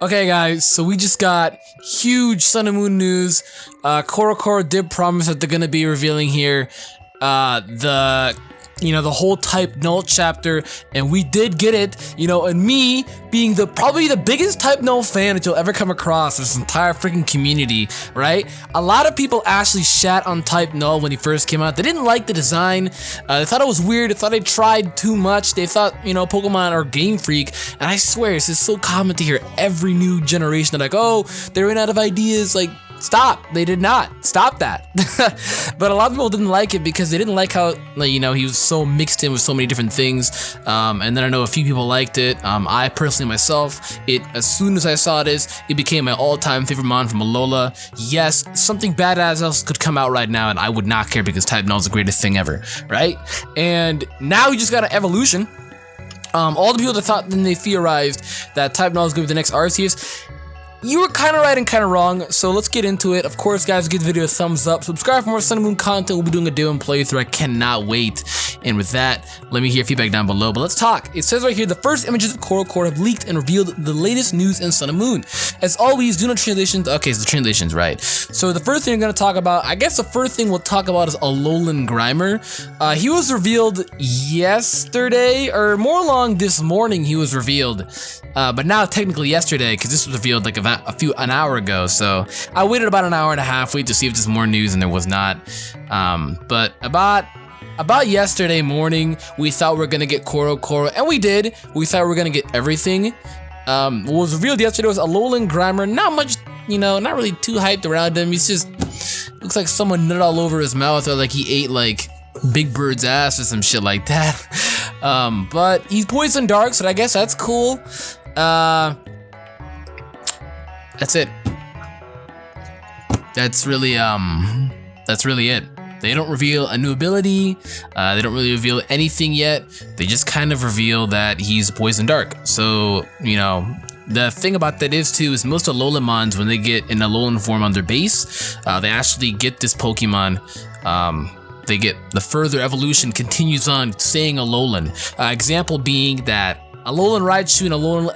Okay guys, so we just got huge Sun and Moon news. CoroCoro did promise that they're gonna be revealing here the whole Type Null chapter, and we did get it, and me being probably the biggest Type Null fan that you'll ever come across this entire freaking community, right? A lot of people actually shat on Type Null when he first came out. They didn't like the design, they thought it was weird, they thought they tried too much, they thought, Pokemon are Game Freak, and I swear, this is so common to hear every new generation. They're like, oh, they ran out of ideas, like, stop. They did not. Stop that. But a lot of people didn't like it because they didn't like how, he was so mixed in with so many different things. And then I know a few people liked it. I personally myself, as soon as I saw this, it became my all-time favorite mon from Alola. Yes, something badass else could come out right now and I would not care because Type Null is the greatest thing ever, right? And now we just got an evolution. All the people that thought, then they theorized that Type Null is going to be the next Arceus. You were kind of right and kind of wrong, so let's get into it. Of course, guys, give the video a thumbs up. Subscribe for more Sun and Moon content. We'll be doing a day one playthrough. I cannot wait. And with that, let me hear feedback down below. But let's talk. It says right here, the first images of CoroCoro have leaked and revealed the latest news in Sun and Moon. As always, do not translations. Okay, so the translation's right. So the first thing we're going to talk about, I guess the first thing we'll talk about is ALOLAN GRIMER. He was revealed yesterday, or more along this morning he was revealed. But now technically yesterday, because this was revealed like an hour ago, so I waited about an hour and a half to see if there's more news, and there was not. But about yesterday morning, we thought we were gonna get CoroCoro, and we did. We thought we were gonna get everything. What was revealed yesterday was ALOLAN GRIMER. Not much, not really too hyped around him. He's just looks like someone nut all over his mouth, or like he ate like Big Bird's ass or some shit like that. But he's poison dark, so I guess that's cool. That's it. That's really it. They don't reveal a new ability. They don't really reveal anything yet. They just kind of reveal that he's poison dark. So, the thing about that is too, most Alolan mons, when they get in Alolan form on their base, they actually get this Pokemon. They get the further evolution continues on saying Alolan. Example being that Alolan Raichu and Alolan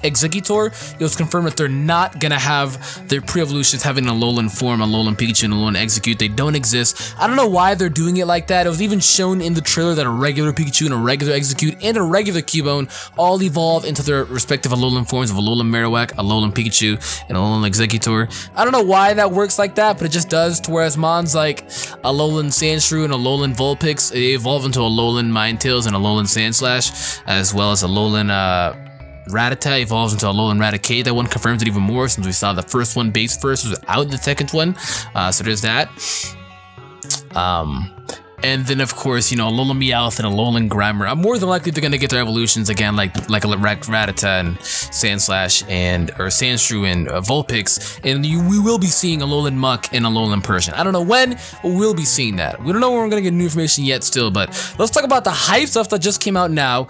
Exeggutor, it was confirmed that they're not gonna have their pre-evolutions having an Alolan form, Alolan Pikachu and Alolan Exeggcute. They don't exist. I don't know why they're doing it like that. It was even shown in the trailer that a regular Pikachu and a regular Exeggcute and a regular Cubone all evolve into their respective Alolan forms of Alolan Marowak, Alolan Pikachu, and Alolan Exeggutor. I don't know why that works like that, but it just does, to whereas mons like Alolan Sandshrew and Alolan Vulpix, they evolve into Alolan Ninetales and Alolan Sandslash, as well as Alolan Rattata evolves into Alolan Raticate. That one confirms it even more since we saw the first one base first was out the second one. So there's that. And then of course, Alolan Meowth and Alolan GRIMER. More than likely they're gonna get their evolutions again, like a Rattata and Sandslash or Sandshrew and Vulpix, and we will be seeing Alolan Muck and Alolan Persian. I don't know when, but we'll be seeing that. We don't know when we're gonna get new information yet still, but let's talk about the hype stuff that just came out now.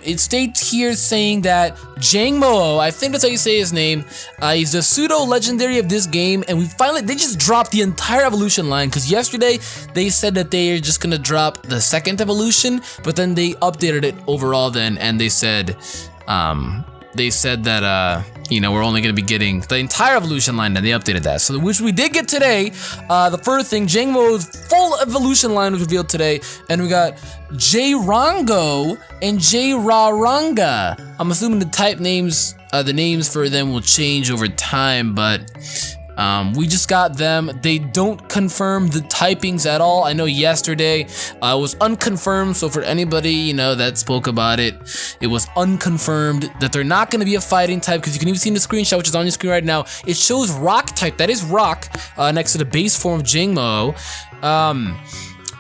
It states here saying that JANGMA-O, I think that's how you say his name, he's the pseudo legendary of this game, and they just dropped the entire evolution line, because yesterday they said that they're just gonna drop the second evolution, but then they updated it overall then, and they said that we're only gonna be getting the entire evolution line, and they updated that. So which we did get today. The first thing, JANGMA-O's full evolution line was revealed today, and we got J-Rango and J-Raranga. I'm assuming the type names, the names for them will change over time, but we just got them. They don't confirm the typings at all. I know yesterday it was unconfirmed, so for anybody that spoke about it, it was unconfirmed that they're not going to be a fighting type, because you can even see in the screenshot, which is on your screen right now, it shows rock type. That is rock next to the base form of JANGMA-O.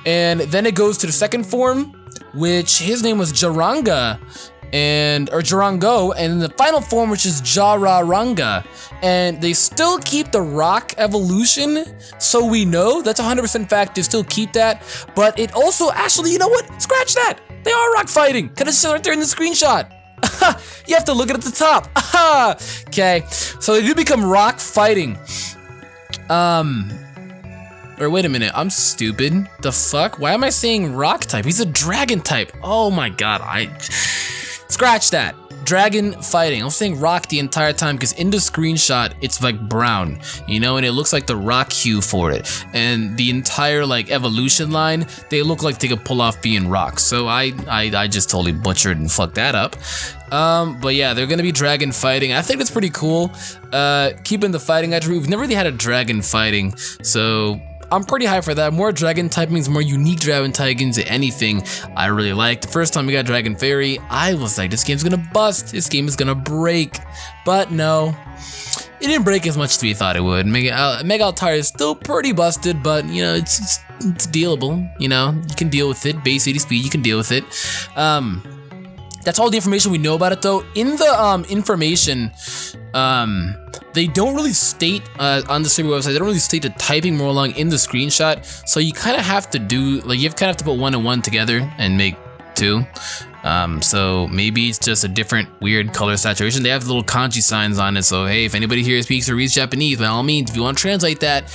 And then it goes to the second form, which his name was Jaranga, or Jarango, and the final form, which is Jararanga. And they still keep the rock evolution, so we know that's 100% fact. They still keep that, but it also actually, you know what? Scratch that. They are rock fighting. Cause it's right there in the screenshot. You have to look at the top. Okay, so they do become rock fighting. Or wait a minute, I'm stupid. The fuck? Why am I saying rock type? He's a dragon type. Oh my god, scratch that. dragon fighting. I was saying rock the entire time because in the screenshot it's like brown, you know, and it looks like the rock hue for it. And the entire like evolution line, they look like they could pull off being rocks. So I just totally butchered and fucked that up. But yeah, they're gonna be dragon fighting. I think that's pretty cool. Keeping the fighting attribute. We've never really had a dragon fighting, so I'm pretty hyped for that. More dragon typings, more unique dragon typings, anything I really like. The first time we got Dragon Fairy, I was like, this game's gonna bust. This game is gonna break. But no, it didn't break as much as we thought it would. Mega Altar is still pretty busted, but you know, it's dealable. You know, you can deal with it. Base 80 speed, you can deal with it. That's all the information we know about it though. In the information, they don't really state on the server website, they don't really state the typing more along in the screenshot. So you kind of have to do, like, you kind of have to put 1 and 1 together and make 2. So maybe it's just a different weird color saturation. They have little kanji signs on it. So hey, if anybody here speaks or reads Japanese, by all means, if you want to translate that,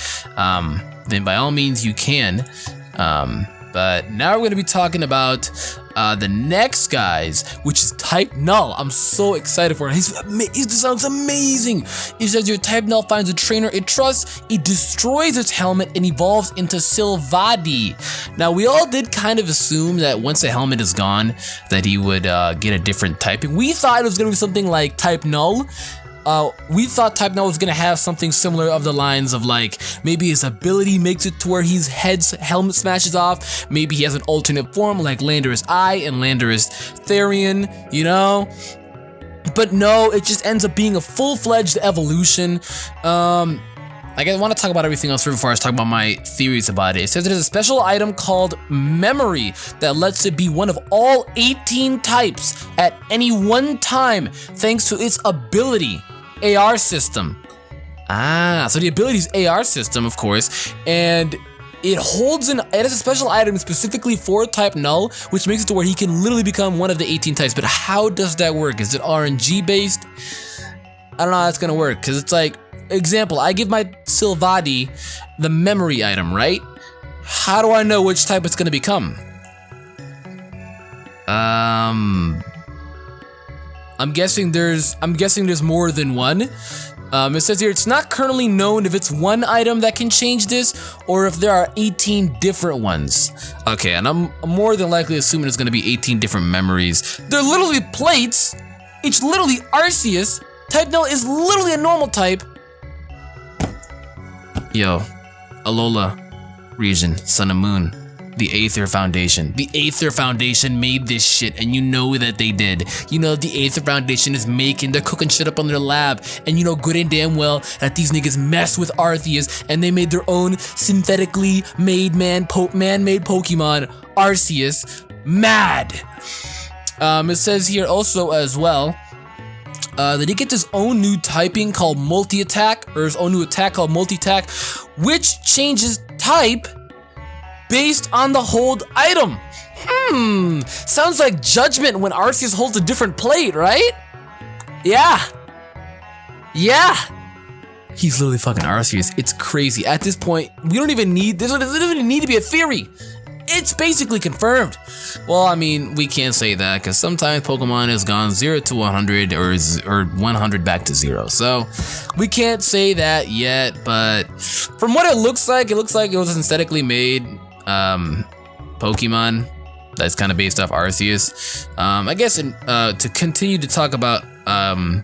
then by all means you can. But now we're going to be talking about the next guys, which is Type Null. I'm so excited for it. It sounds amazing. It says your Type Null finds a trainer it trusts, it destroys its helmet, and evolves into Sylvadi. Now, we all did kind of assume that once the helmet is gone, that he would get a different typing. We thought it was going to be something like Type Null. We thought Type Null was gonna have something similar of the lines of like, maybe his ability makes it to where his helmet smashes off. Maybe he has an alternate form like Landorus Eye and Landorus Therian, you know? But no, it just ends up being a full-fledged evolution. I want to talk about everything else before I talk about my theories about it. It says it is a special item called Memory that lets it be one of all 18 types at any one time thanks to its ability. AR system. So the ability is AR system, of course, and it is a special item specifically for Type Null, which makes it to where he can literally become one of the 18 types. But how does that work? Is it RNG based? I don't know how that's gonna work, because it's like, example, I give my Sylvadi the memory item, right? How do I know which type it's gonna become? I'm guessing there's more than one. It says here it's not currently known if it's one item that can change this or if there are 18 different ones. Okay, and I'm more than likely assuming it's gonna be 18 different memories. They're literally plates. It's literally Arceus. Type Null is literally a normal type. Yo, Alola region, Sun and Moon. The Aether Foundation. The Aether Foundation made this shit, and you know that they did. You know the Aether Foundation is they're cooking shit up on their lab, and you know good and damn well that these niggas mess with Arceus, and they made their own synthetically made man-made Pokemon, Arceus. Mad! It says here also as well, that he gets his own new typing called Multi-Attack, or his own new attack called Multi-Attack, which changes type based on the hold item. Sounds like Judgment when Arceus holds a different plate, right? Yeah. He's literally fucking Arceus. It's crazy. At this point, this doesn't even need to be a theory. It's basically confirmed. Well, I mean, we can't say that because sometimes Pokemon has gone 0 to 100 or 100 back to 0. So we can't say that yet, but from what it looks like it was a synthetically made Pokemon that's kind of based off Arceus. I guess to continue to talk about I'm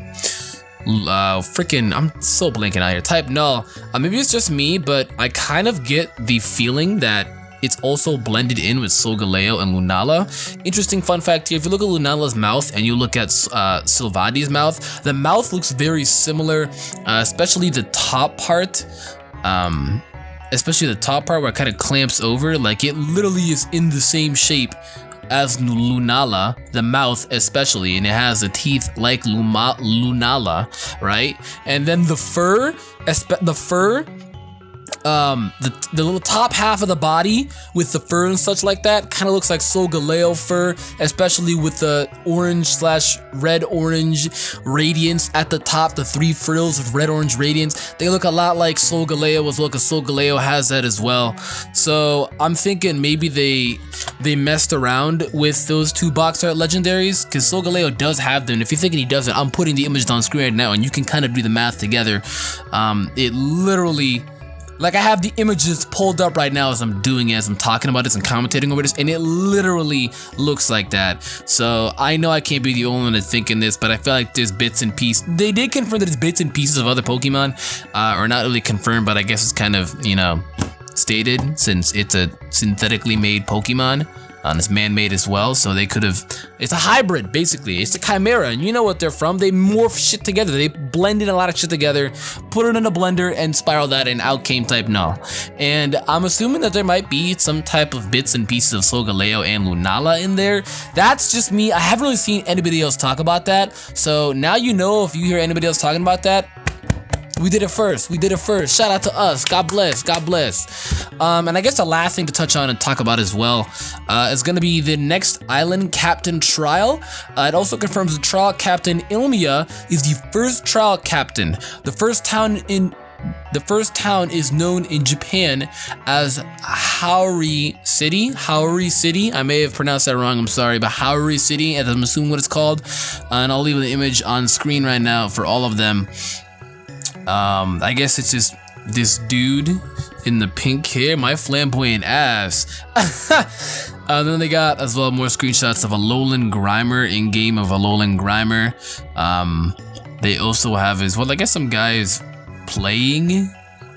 so blanking out here. Type Null. Maybe it's just me, but I kind of get the feeling that it's also blended in with Solgaleo and Lunala. Interesting fun fact here, if you look at Lunala's mouth and you look at Sylvadi's mouth, the mouth looks very similar, especially the top part. Especially the top part where it kind of clamps over, like it literally is in the same shape as Lunala, the mouth especially, and it has the teeth like Lunala, right? And then the fur the little top half of the body with the fur and such like that kind of looks like Solgaleo fur, especially with the orange/red-orange radiance at the top, the 3 frills of red-orange radiance. They look a lot like Solgaleo as well, because Solgaleo has that as well. So I'm thinking maybe they messed around with those 2 box art legendaries, because Solgaleo does have them. If you're thinking he doesn't, I'm putting the images on screen right now and you can kind of do the math together. It literally, like, I have the images pulled up right now as I'm doing it, as I'm talking about this and commentating over this, and it literally looks like that. So I know I can't be the only one that's thinking this, but I feel like there's bits and pieces. They did confirm that it's bits and pieces of other Pokemon, or not really confirmed, but I guess it's kind of, you know, stated, since it's a synthetically made Pokemon. It's man-made as well, so they could have, it's a hybrid basically, it's a chimera, and you know what they're from. They morph shit together, they blended a lot of shit together, put it in a blender and spiral that, and out came Type Null. And I'm assuming that there might be some type of bits and pieces of Solgaleo and Lunala in there. That's just me. I haven't really seen anybody else talk about that, so now you know. If you hear anybody else talking about that, we did it first. We did it first. Shout out to us. God bless. God bless. And I guess the last thing to touch on and talk about as well is going to be the next Island Captain trial. It also confirms the trial captain Ilmia is the first trial captain. The first town is known in Japan as Haori City. Haori City. I may have pronounced that wrong. I'm sorry, but Haori City, as I'm assuming what it's called. And I'll leave the image on screen right now for all of them. I guess it's just this dude in the pink hair, my flamboyant ass. Then they got as well more screenshots of ALOLAN GRIMER, in-game of ALOLAN GRIMER. They also have as well, I guess, some guys playing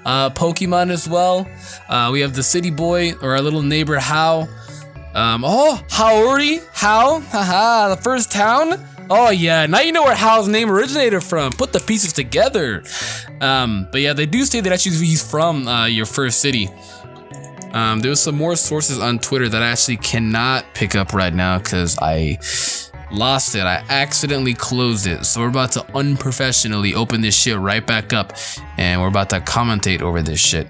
Pokemon as well. We have the city boy, or our little neighbor How. Oh, Haori, How, haha, the first town. Oh yeah, now you know where Hal's name originated from. Put the pieces together. But yeah, they do say that actually he's from your first city. There's some more sources on Twitter that I actually cannot pick up right now because I lost it. I accidentally closed it. So we're about to unprofessionally open this shit right back up, and we're about to commentate over this shit.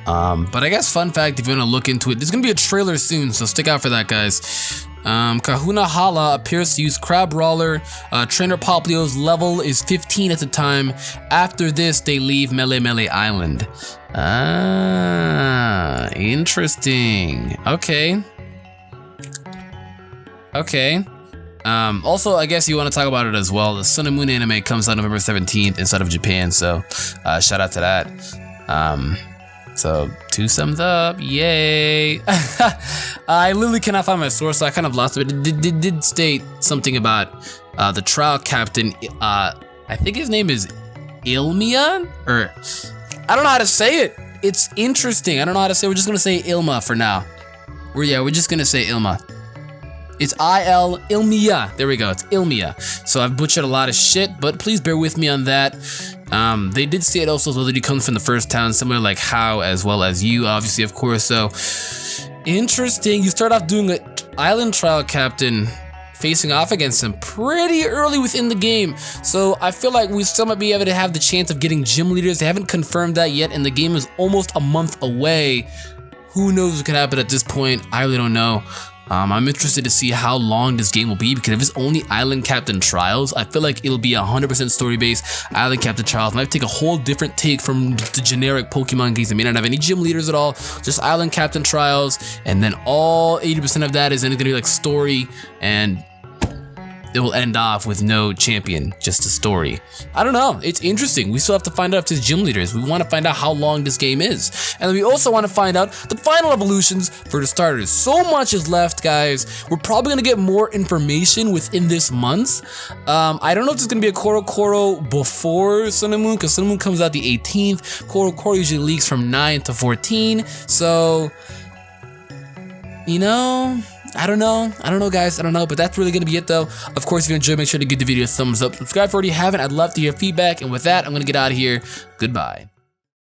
But I guess fun fact, if you want to look into it, there's gonna be a trailer soon, so stick out for that, guys. Kahuna Hala appears to use Crabrawler. Trainer Poplio's level is 15 at the time. After this, they leave Mele Mele Island. Ah, interesting. Okay. Okay. Also, I guess you want to talk about it as well. The Sun and Moon anime comes out November 17th inside of Japan, so shout out to that. So 2 thumbs up, yay. I literally cannot find my source, so I kind of lost it. It did state something about the trial captain. I think his name is Ilmia, or I don't know how to say it. It's interesting. I don't know how to say it. We're just gonna say Ilma for now. We're just gonna say Ilma. It's Ilmia. There we go. It's Ilmia. So I've butchered a lot of shit, but please bear with me on that. They did say it also that he comes from the first town, similar like How as well as you, obviously, of course. So interesting. You start off doing an island trial captain, facing off against him pretty early within the game. So I feel like we still might be able to have the chance of getting gym leaders. They haven't confirmed that yet, and the game is almost a month away. Who knows what could happen at this point? I really don't know. I'm interested to see how long this game will be, because if it's only Island Captain Trials, I feel like it'll be 100% story-based. Island Captain Trials might take a whole different take from the generic Pokemon games that may not have any gym leaders at all, just Island Captain Trials, and then all 80% of that is then going to be like story, and it will end off with no champion, just a story. I don't know, it's interesting. We still have to find out if there's gym leaders. We want to find out how long this game is. And we also want to find out the final evolutions for the starters. So much is left, guys. We're probably going to get more information within this month. I don't know if there's going to be a Koro before Sun and Moon, because Sun and Moon comes out the 18th. Koro usually leaks from 9 to 14. So, you know, I don't know, guys. I don't know, but that's really gonna be it, though. Of course, if you enjoyed, make sure to give the video a thumbs up. Subscribe if you already haven't. I'd love to hear feedback. And with that, I'm gonna get out of here. Goodbye.